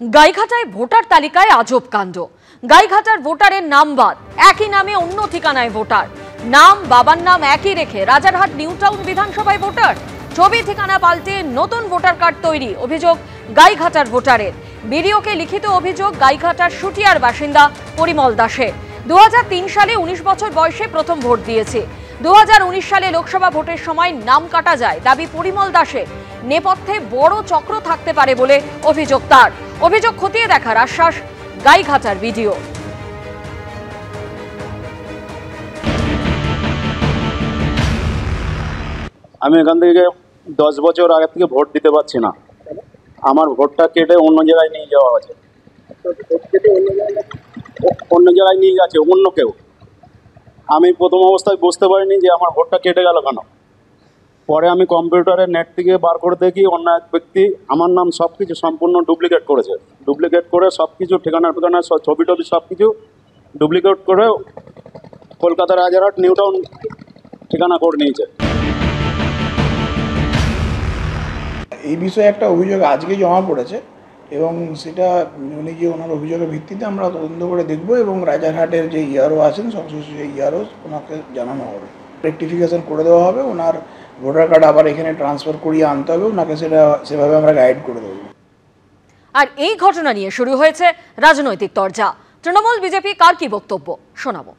গাইঘাটায় voter তালিকায় আজব কাণ্ড। গাইঘাটার ভোটারের নাম বাদ, একই নামে অন্য ঠিকানায় ভোটার, নাম বাবার নাম একই রেখে রাজারহাট নিউ টাউন বিধানসভায় ভোটার, ছবি ঠিকানা পাল্টে নতুন ভোটার কার্ড তৈরি। অভিযোগ গাইঘাটার ভোটারের। বিডিওকে লিখিত অভিযোগ গাইঘাটার শুটিয়ার বাসিন্দা পরিমল দাসের। 2003 সালে 19 বছর বয়সে প্রথম ভোট দিয়েছে। 2019 সালে লোকসভা ভোটের সময় নাম কাটা যায়, দাবি পরিমল দাসের। নেপথ্যে বড় চক্র থাকতে পারে বলে অভিযোগ তার। অভিযোগ খতিয়ে দেখার আশ্বাস গাইঘাটার বিডিও। আমি এখান থেকে 10 বছর আগে থেকে ভোট দিতে পারছি না। আমার ভোটটা কেটে অন্য জায়গায় নিয়ে যাওয়া আছে, অন্য জায়গায় নিয়ে গেছে অন্য কেউ। আমি প্রথম অবস্থায় বুঝতে পারিনি যে আমার ভোটটা কেটে গেল কেন। পরে আমি কম্পিউটারে নেট থেকে বার করে দেখি অন্য এক ব্যক্তি আমার নাম সব কিছু সম্পূর্ণ ডুপ্লিকেট করেছে। ডুপ্লিকেট করে সব কিছু ঠিকানা ছবি টবি সব কিছু ডুপ্লিকেট করে কলকাতার রাজারহাট নিউ টাউন ঠিকানা করে নিয়েছে। এই বিষয়ে একটা অভিযোগ আজকে জমা পড়েছে এবং সেটা উনি যে ওনার অভিযোগের ভিত্তিতে আমরা তদন্ত করে দেখব এবং রাজারহাটের যে ইআরও আছেন সংশ্লিষ্ট যে ইআরও ওনাকে জানানো হবে, রেকটিফিকেশন করে দেওয়া হবে। ওনার ভোটার কার্ড আবার এখানে ট্রান্সফার করিয়ে আনতে হবে, ওনাকে সেটা সেভাবে আমরা গাইড করে দেবো। আর এই ঘটনা নিয়ে শুরু হয়েছে রাজনৈতিক তরজা। তৃণমূল বিজেপি কার কি বক্তব্য শোনাবো।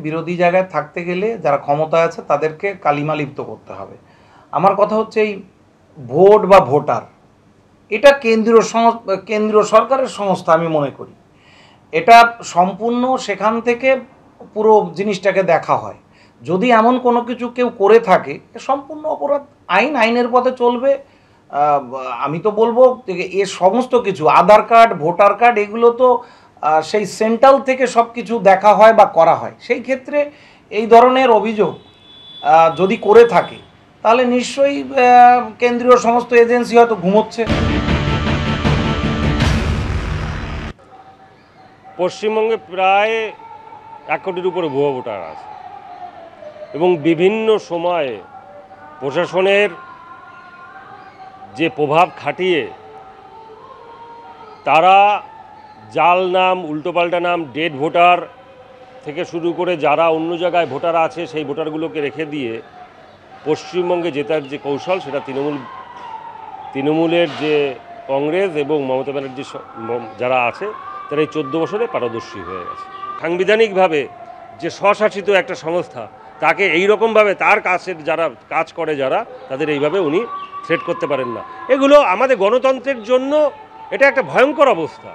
বিরোধী জায়গায় থাকতে গেলে যারা ক্ষমতায় আছে তাদেরকে কালিমা লিপ্ত করতে হবে। আমার কথা হচ্ছে এই ভোট বা ভোটার এটা কেন্দ্রীয় সরকারের সংস্থা আমি মনে করি। এটা সম্পূর্ণ সেখান থেকে পুরো জিনিসটাকে দেখা হয়। যদি এমন কোনো কিছু কেউ করে থাকে সম্পূর্ণ অপরাধ, আইনের পথে চলবে। আমি তো বলবো এ সমস্ত কিছু আধার কার্ড ভোটার কার্ড এগুলো তো সেই সেন্ট্রাল থেকে সব কিছু দেখা হয় বা করা হয়। সেই ক্ষেত্রে এই ধরনের অভিযোগ যদি করে থাকে তাহলে নিশ্চয়ই কেন্দ্রীয় সমস্ত এজেন্সি হয়তো ঘুমোচ্ছে। পশ্চিমবঙ্গে প্রায় 1 কোটির উপরে ভুয়ো ভোটার আছে এবং বিভিন্ন সময়ে প্রশাসনের যে প্রভাব খাটিয়ে তারা জাল নাম, উল্টোপাল্টা নাম, ডেড ভোটার থেকে শুরু করে যারা অন্য জায়গায় ভোটার আছে সেই ভোটারগুলোকে রেখে দিয়ে পশ্চিমবঙ্গে জেতার যে কৌশল সেটা তৃণমূলের যে কংগ্রেস এবং মমতা ব্যানার্জি যারা আছে তারা এই 14 বছরে পারদর্শী হয়ে গেছে। সাংবিধানিকভাবে যে স্বশাসিত একটা সংস্থা তাকে এই রকমভাবে তার কাছের যারা কাজ করে যারা তাদের এইভাবে উনি থ্রেট করতে পারেন না। এগুলো আমাদের গণতন্ত্রের জন্য এটা একটা ভয়ঙ্কর অবস্থা।